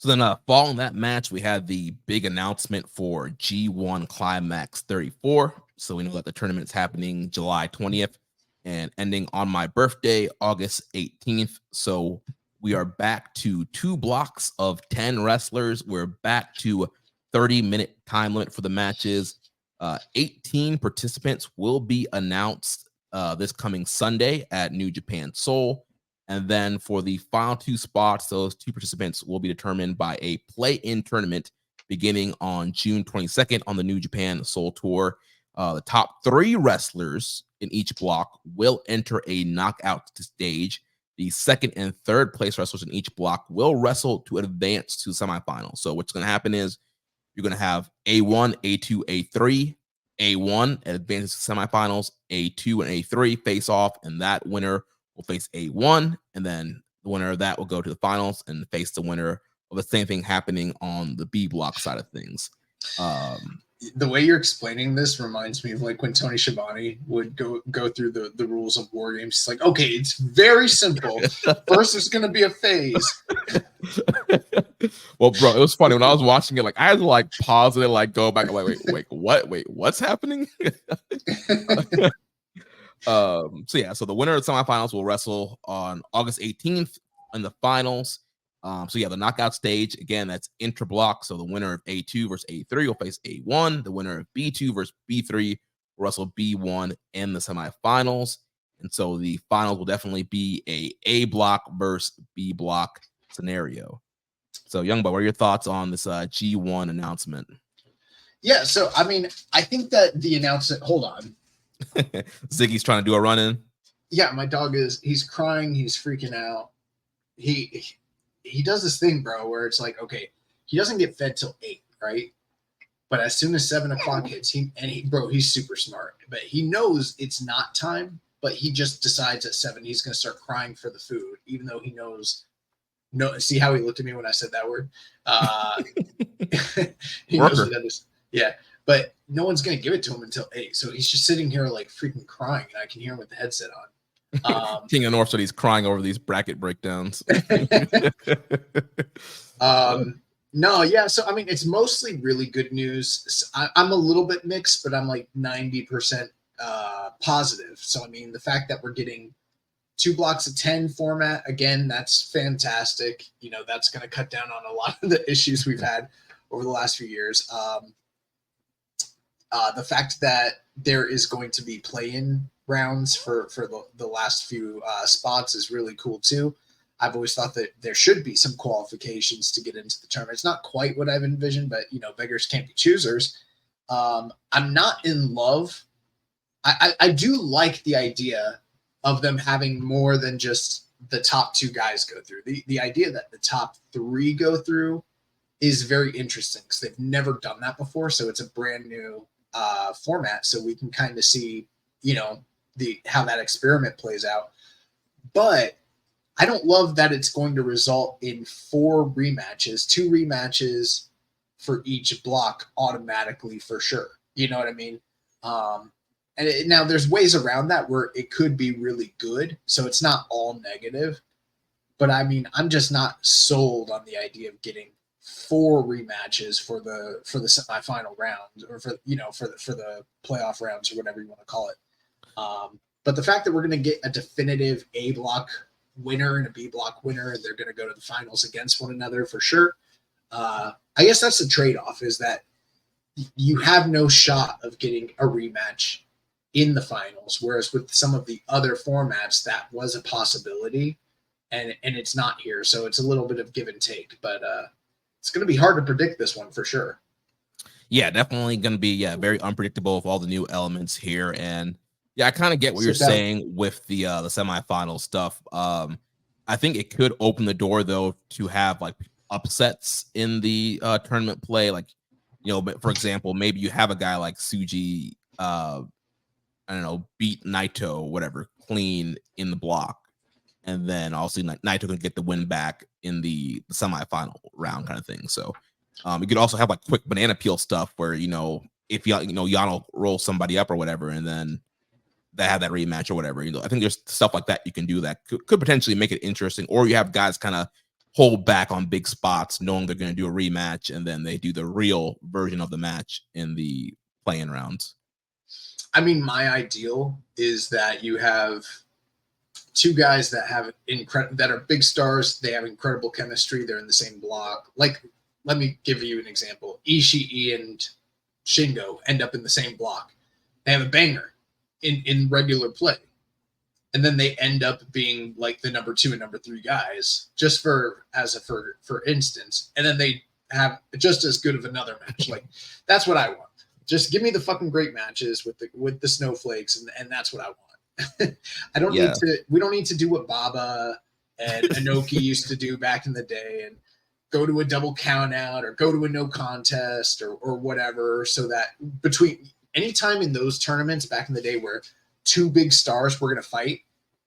So then following that match, we had the big announcement for G1 Climax 34. So we know that the tournament is happening July 20th and ending on my birthday, August 18th. So we are back to 2 blocks of 10 wrestlers. We're back to 30-minute time limit for the matches. 18 participants will be announced this coming Sunday at New Japan Seoul. And then for the final 2 spots, those 2 participants will be determined by a play-in tournament beginning on June 22nd on the New Japan Seoul Tour. The top 3 wrestlers in each block will enter a knockout stage. The second and third place wrestlers in each block will wrestle to advance to semifinals. So what's going to happen is you're going to have A1, A2, A3. A1 advances to semifinals. A2 and A3 face off, and that winner will face A1, and then the winner of that will go to the finals and face the winner of the same thing happening on the B block side of things. The way you're explaining this reminds me of like when Tony Schiavone would go through the rules of war games. It's like, okay, it's very simple. First, there's going to be a phase. Well, bro, it was funny when I was watching it. Like, I had to like pause it and like go back. Like, wait, what? Wait, what's happening? So the winner of the semifinals will wrestle on August 18th in the finals. The knockout stage, again, that's intrablock. So the winner of A2 versus A3 will face A1. The winner of B2 versus B3 will wrestle B1 in the semifinals. And so the finals will definitely be A block versus B block scenario. So, Youngbo, what are your thoughts on this G1 announcement? Yeah, so, I mean, I think that the announcement, hold on. Ziggy's trying to do a run-in. Yeah, my dog he's crying, he's freaking out. He does this thing, bro, where it's like, okay, he doesn't get fed till 8, right? But as soon as 7 o'clock hits, he's super smart. But he knows it's not time, but he just decides at 7 he's going to start crying for the food, even though he knows. No, see how he looked at me when I said that word? He knows what that is. Yeah, but no one's going to give it to him until 8. So he's just sitting here like freaking crying, and I can hear him with the headset on. King of North said he's crying over these bracket breakdowns. No, yeah. So, I mean, it's mostly really good news. I'm a little bit mixed, but I'm like 90% positive. So, I mean, the fact that we're getting 2 blocks of 10 format, again, that's fantastic. You know, that's going to cut down on a lot of the issues we've had over the last few years. The fact that there is going to be play-in rounds for the last few spots is really cool too. I've always thought that there should be some qualifications to get into the tournament. It's not quite what I've envisioned, but you know, beggars can't be choosers. I'm not in love. I do like the idea of them having more than just the top 2 guys go through. The idea that the top 3 go through is very interesting because they've never done that before. So it's a brand new format. So we can kind of see, you know, how that experiment plays out. But I don't love that it's going to result in 4 rematches, 2 rematches for each block automatically for sure. You know what I mean? Now there's ways around that where it could be really good. So it's not all negative. But I mean, I'm just not sold on the idea of getting 4 rematches for the semifinal round or for the playoff rounds or whatever you want to call it. But the fact that we're going to get a definitive A block winner and a B block winner, and they're going to go to the finals against one another for sure. I guess that's the trade-off, is that you have no shot of getting a rematch in the finals, whereas with some of the other formats that was a possibility, and it's not here. So it's a little bit of give and take, but it's going to be hard to predict this one for sure. Yeah, definitely going to be very unpredictable with all the new elements here. And yeah, I kind of get what you're saying with the semifinal stuff. I think it could open the door though to have like upsets in the tournament play. Like, you know, for example, maybe you have a guy like Tsuji, I don't know, beat Naito or whatever clean in the block, and then also Naito can get the win back in the semifinal round kind of thing. So you could also have like quick banana peel stuff where, you know, if Yano rolls somebody up or whatever, and then they have that rematch or whatever. You know, I think there's stuff like that you can do that could potentially make it interesting. Or you have guys kind of hold back on big spots, knowing they're going to do a rematch, and then they do the real version of the match in the play-in rounds. I mean, my ideal is that you have two guys that have that are big stars. They have incredible chemistry. They're in the same block. Like, let me give you an example. Ishii and Shingo end up in the same block. They have a banger in regular play. And then they end up being like the number 2 and number 3 guys, just for instance. And then they have just as good of another match. Like, that's what I want. Just give me the fucking great matches with the snowflakes, and that's what I want. I don't need to. We don't need to do what Baba and Inoki used to do back in the day, and go to a double count out or go to a no contest or whatever. So that between anytime in those tournaments back in the day where two big stars were going to fight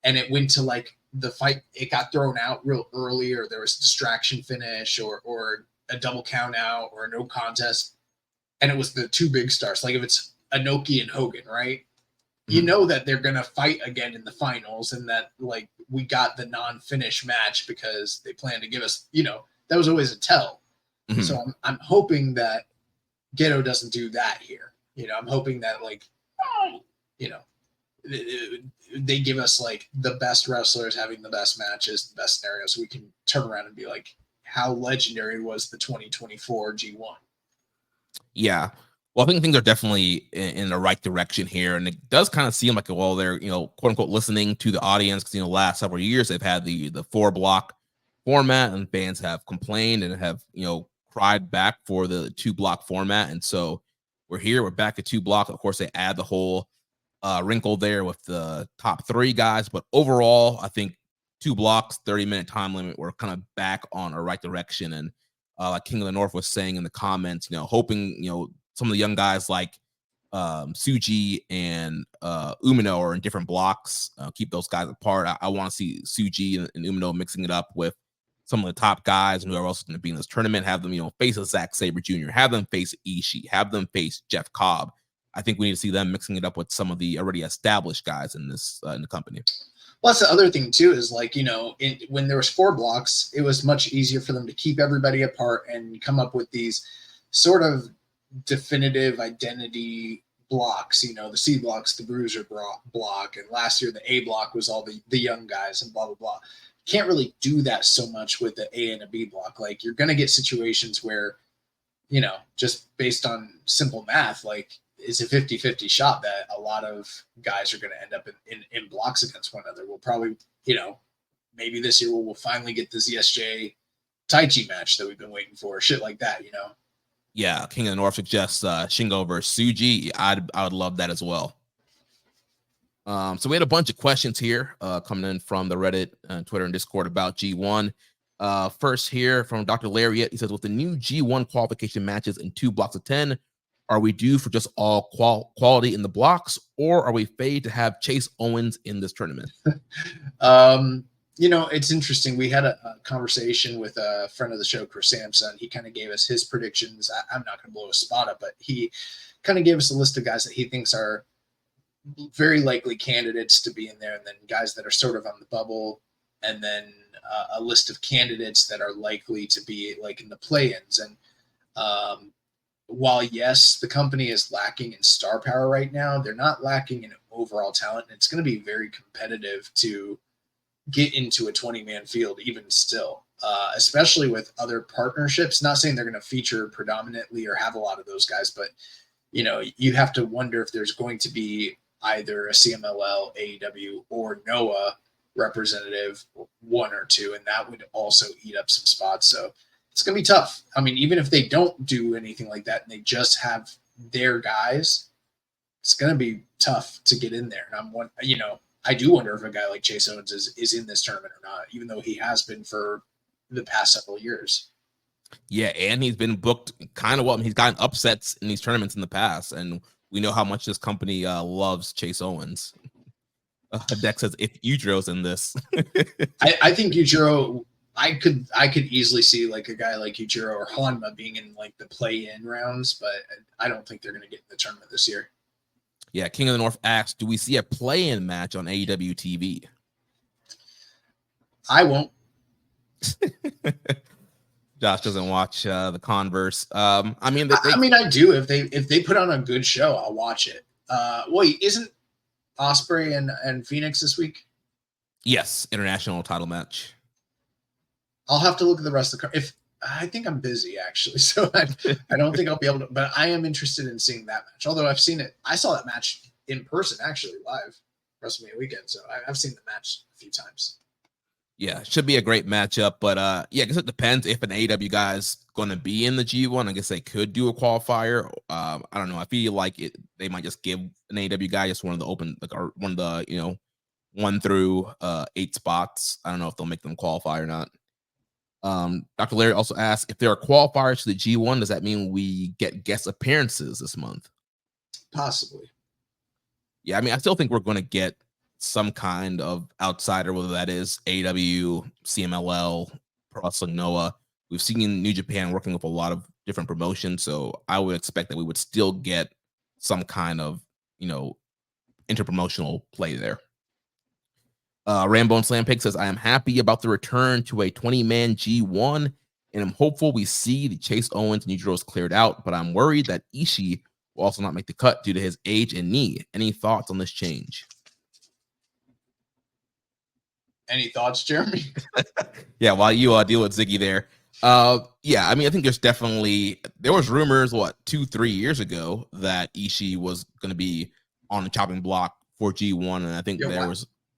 and it went to like the fight, it got thrown out real early, or there was a distraction finish or a double count out or a no contest, and it was the two big stars. Like if it's Inoki and Hogan, right? You know that they're going to fight again in the finals, and that like we got the non-finish match because they plan to give us, that was always a tell. Mm-hmm. So I'm hoping that Gedo doesn't do that here. I'm hoping that they give us like the best wrestlers having the best matches, the best scenarios, so we can turn around and be like, how legendary was the 2024 G1? Yeah. Well, I think things are definitely in the right direction here. And it does kind of seem like, well, they're, quote unquote, listening to the audience, because, last several years they've had the 4-block format, and fans have complained and have, cried back for the 2-block format. And so we're back at 2-block. Of course, they add the whole wrinkle there with the top 3 guys. But overall, I think 2 blocks, 30-minute time limit, we're kind of back on a right direction. And like King of the North was saying in the comments, hoping, some of the young guys like Tsuji and Umino are in different blocks. Keep those guys apart. I want to see Tsuji and Umino mixing it up with some of the top guys and whoever else is going to be in this tournament. Have them, face a Zack Sabre Jr., have them face Ishii, have them face Jeff Cobb. I think we need to see them mixing it up with some of the already established guys in this in the company. Well, that's the other thing too, is like, when there was 4 blocks, it was much easier for them to keep everybody apart and come up with these sort of definitive identity blocks, the C blocks, the bruiser block, and last year the A block was all the young guys and blah, blah, blah. Can't really do that so much with the A and a B block. Like, you're going to get situations where, just based on simple math, like, it's a 50-50 shot that a lot of guys are going to end up in blocks against one another. We'll probably, maybe this year we'll finally get the ZSJ Taichi match that we've been waiting for, shit like that, Yeah, King of the North suggests Shingo versus Tsuji. I would love that as well. So we had a bunch of questions here coming in from the Reddit, Twitter, and Discord about G1. First here from Dr. Lariat. He says, with the new G1 qualification matches in 2 blocks of 10, are we due for just all quality in the blocks, or are we fade to have Chase Owens in this tournament? It's interesting. We had a conversation with a friend of the show, Chris Sampson. He kind of gave us his predictions. I'm not going to blow a spot up, but he kind of gave us a list of guys that he thinks are very likely candidates to be in there, and then guys that are sort of on the bubble, and then a list of candidates that are likely to be like in the play-ins. And while, yes, the company is lacking in star power right now, they're not lacking in overall talent. And it's going to be very competitive to get into a 20-man field even still, especially with other partnerships. Not saying they're going to feature predominantly or have a lot of those guys, but, you have to wonder if there's going to be either a CMLL, AEW, or NOAH representative, 1 or 2, and that would also eat up some spots. So it's going to be tough. I mean, even if they don't do anything like that and they just have their guys, it's going to be tough to get in there. And I do wonder if a guy like Chase Owens is in this tournament or not, even though he has been for the past several years. Yeah, and he's been booked kind of well. He's gotten upsets in these tournaments in the past, and we know how much this company loves Chase Owens. Dex says, if Yujiro's in this. I think Yujiro... I could easily see like a guy like Yujiro or Hanma being in like the play-in rounds, but I don't think they're going to get in the tournament this year. Yeah, King of the North asks, do we see a play-in match on AEW TV? I won't. Josh doesn't watch the Converse. I mean, I do. If they put on a good show, I'll watch it. Wait, isn't Osprey and Phoenix this week? Yes, international title match. I'll have to look at the rest of the card. If I think I'm busy actually, so I don't think I'll be able to. But I am interested in seeing that match. Although I've seen it, I saw that match in person actually live WrestleMania weekend. So I've seen the match a few times. Yeah, should be a great matchup. But yeah, I guess it depends if an AEW guy is going to be in the G1. I guess they could do a qualifier. I don't know. I feel like they might just give an AEW guy just one of the open, like, or one of the 1 through 8 spots. I don't know if they'll make them qualify or not. Dr. Larry also asked if there are qualifiers to the G1. Does that mean we get guest appearances this month? Possibly. Yeah, I mean, I still think we're going to get some kind of outsider, whether that is AEW, CMLL, Pro Wrestling Noah. We've seen New Japan working with a lot of different promotions, so I would expect that we would still get some kind of interpromotional play there. Rambo and Slam Pig says, I am happy about the return to a 20-man G1, and I'm hopeful we see the Chase Owens and Yujiro's cleared out, but I'm worried that Ishii will also not make the cut due to his age and knee. Any thoughts on this change? Any thoughts, Jeremy? Yeah, while you deal with Ziggy there. Yeah, I mean, I think there was rumors, 2-3 years ago that Ishii was going to be on the chopping block for G1, and I think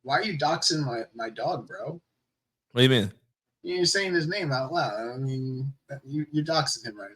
Why are you doxing my dog, bro? What do you mean? You're saying his name out loud. I mean, you're doxing him right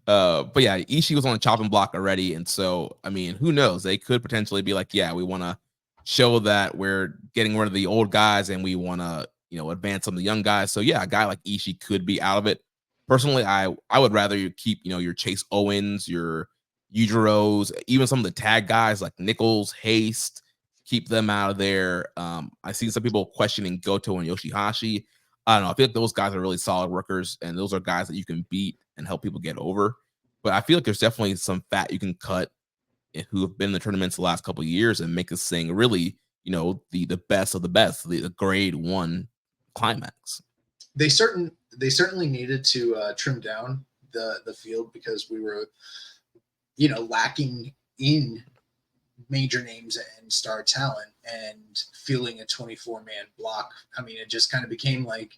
now. But yeah, Ishii was on the chopping block already, and so I mean, who knows? They could potentially be like, yeah, we want to show that we're getting rid of the old guys and we want to advance some of the young guys. So yeah, a guy like Ishii could be out of it. Personally, I would rather you keep your Chase Owens, your Yujiro's, even some of the tag guys like Nichols, Haste. Keep them out of there. I see some people questioning Goto and Yoshihashi. I don't know. I feel like those guys are really solid workers, and those are guys that you can beat and help people get over. But I feel like there's definitely some fat you can cut who have been in the tournaments the last couple of years and make this thing really, the best of the best, the grade 1 climax. They certainly needed to trim down the field because we were, lacking in major names and star talent, and filling a 24-man block. I mean, it just kind of became like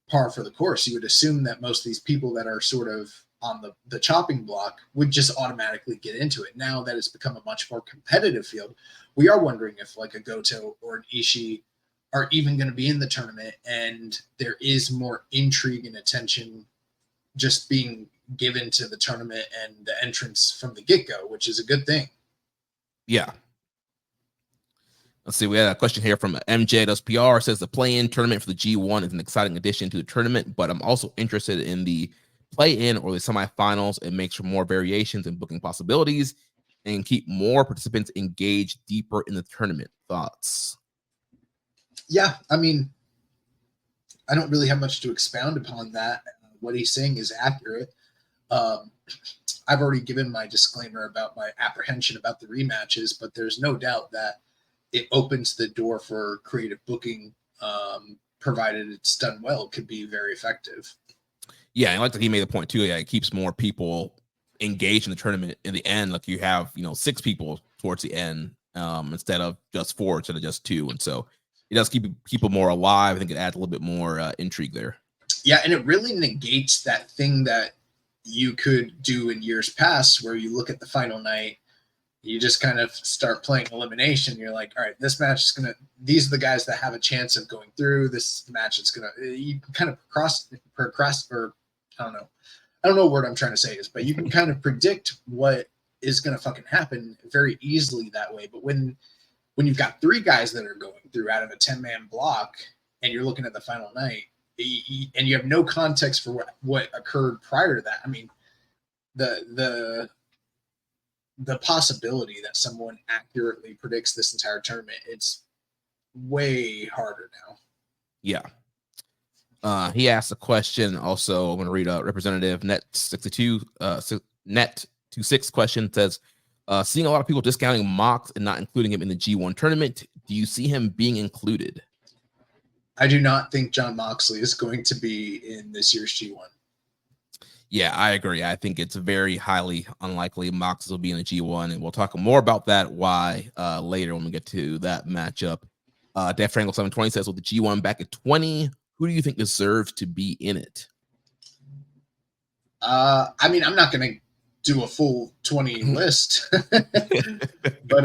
par for the course. You would assume that most of these people that are sort of on the chopping block would just automatically get into it. Now that it's become a much more competitive field, we are wondering if like a Goto or an Ishii are even going to be in the tournament, and there is more intrigue and attention just being given to the tournament and the entrance from the get-go, which is a good thing. Yeah. Let's see. We had a question here from MJ Does PR. Says the play-in tournament for the G1 is an exciting addition to the tournament, but I'm also interested in the play-in or the semifinals. It makes for more variations and booking possibilities and keep more participants engaged deeper in the tournament. Thoughts? Yeah, I mean, I don't really have much to expound upon that. What he's saying is accurate. I've already given my disclaimer about my apprehension about the rematches, but there's no doubt that it opens the door for creative booking, provided it's done well. It could be very effective. Yeah, and like that he made the point too. Yeah, it keeps more people engaged in the tournament. In the end, like you have 6 people towards the end instead of just 4, instead of just 2, and so it does keep people more alive. I think it adds a little bit more intrigue there. Yeah, and it really negates that thing that you could do in years past where you look at the final night, you just kind of start playing elimination. You're like, all right, this match is these are the guys that have a chance of going through. This is the match that's you can kind of or I don't know what word I'm trying to say is, but you can kind of predict what is going to fucking happen very easily that way. But when you've got 3 guys that are going through out of a 10-man block and you're looking at the final night, and you have no context for what occurred prior to that. I mean, the possibility that someone accurately predicts this entire tournament, it's way harder now. Yeah. He asked a question. Also, I'm going to read a Representative Net62 Net26 question. It says, seeing a lot of people discounting Mox and not including him in the G1 tournament, do you see him being included? I do not think John Moxley is going to be in this year's G1. Yeah, I agree. I think it's very highly unlikely Mox will be in the G1, and we'll talk more about that why later when we get to that matchup. Def Triangle 720 says, with the G1 back at 20, who do you think deserves to be in it? I mean, I'm not going to do a full 20 list, but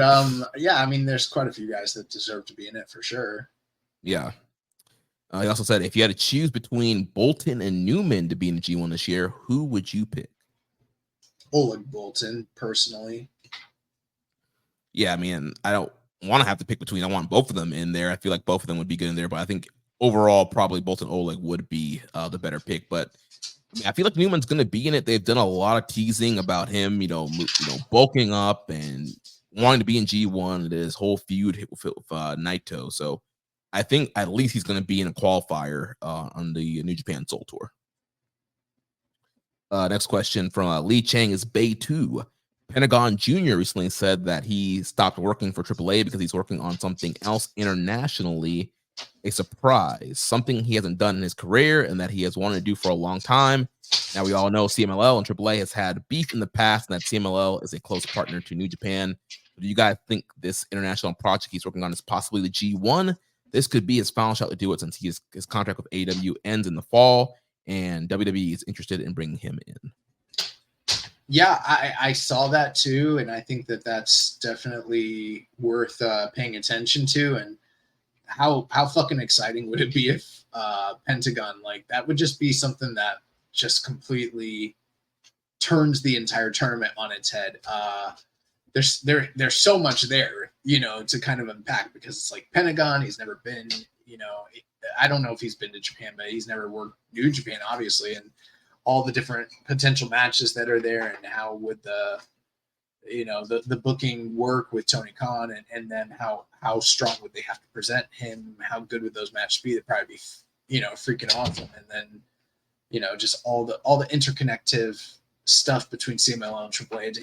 yeah, I mean, there's quite a few guys that deserve to be in it for sure. Yeah. He also said, if you had to choose between Bolton and Newman to be in the G1 this year, who would you pick? Oleg Bolton, personally. Yeah, I mean, I don't want to have to pick between. I want both of them in there. I feel like both of them would be good in there, but I think overall, probably Bolton Oleg would be the better pick. But I mean, I feel like Newman's going to be in it. They've done a lot of teasing about him, bulking up and wanting to be in G1. This whole feud with Naito. So I think at least he's going to be in a qualifier on the New Japan Soul Tour. Next question from Lee Chang is Bay 2. Pentagon Jr. recently said that he stopped working for AAA because he's working on something else internationally. A surprise, something he hasn't done in his career and that he has wanted to do for a long time. Now, we all know CMLL and AAA has had beef in the past, and that CMLL is a close partner to New Japan. Do you guys think this international project he's working on is possibly the G1? This could be his final shot to do it since his contract with AEW ends in the fall, and WWE is interested in bringing him in. Yeah, I saw that too, and I think that that's definitely worth paying attention to. And how fucking exciting would it be if Pentagon, like, that would just be something that just completely turns the entire tournament on its head. There's so much there, to kind of unpack, because it's like Pentagon, he's never been, I don't know if he's been to Japan, but he's never worked New Japan, obviously, and all the different potential matches that are there, and how would the booking work with Tony Khan, and then how strong would they have to present him? How good would those matches be? They'd probably be, freaking awesome. And then, just all the interconnective stuff between CMLL and AAA.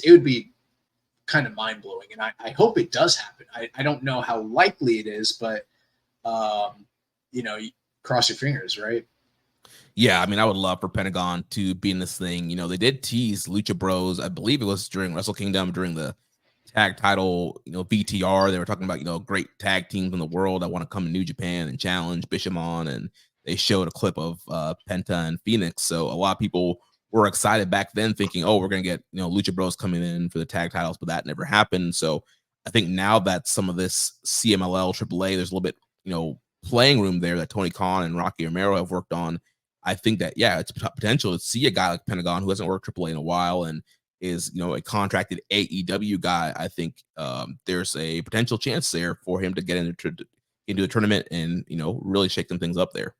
It would be kind of mind blowing, and I hope it does happen. I don't know how likely it is, but cross your fingers, right? Yeah, I mean, I would love for Pentagon to be in this thing. They did tease Lucha Bros. I believe it was during Wrestle Kingdom during the tag title, VTR. They were talking about, great tag teams in the world that want to come to New Japan and challenge Bishamon. And they showed a clip of Penta and Phoenix. So a lot of people were excited back then thinking, oh, we're going to get, Lucha Bros coming in for the tag titles, but that never happened. So I think now that some of this CMLL, AAA, there's a little bit, playing room there that Tony Khan and Rocky Romero have worked on. I think that, yeah, it's potential to see a guy like Pentagon who hasn't worked AAA in a while and is, a contracted AEW guy. I think there's a potential chance there for him to get into a tournament and, really shake some things up there.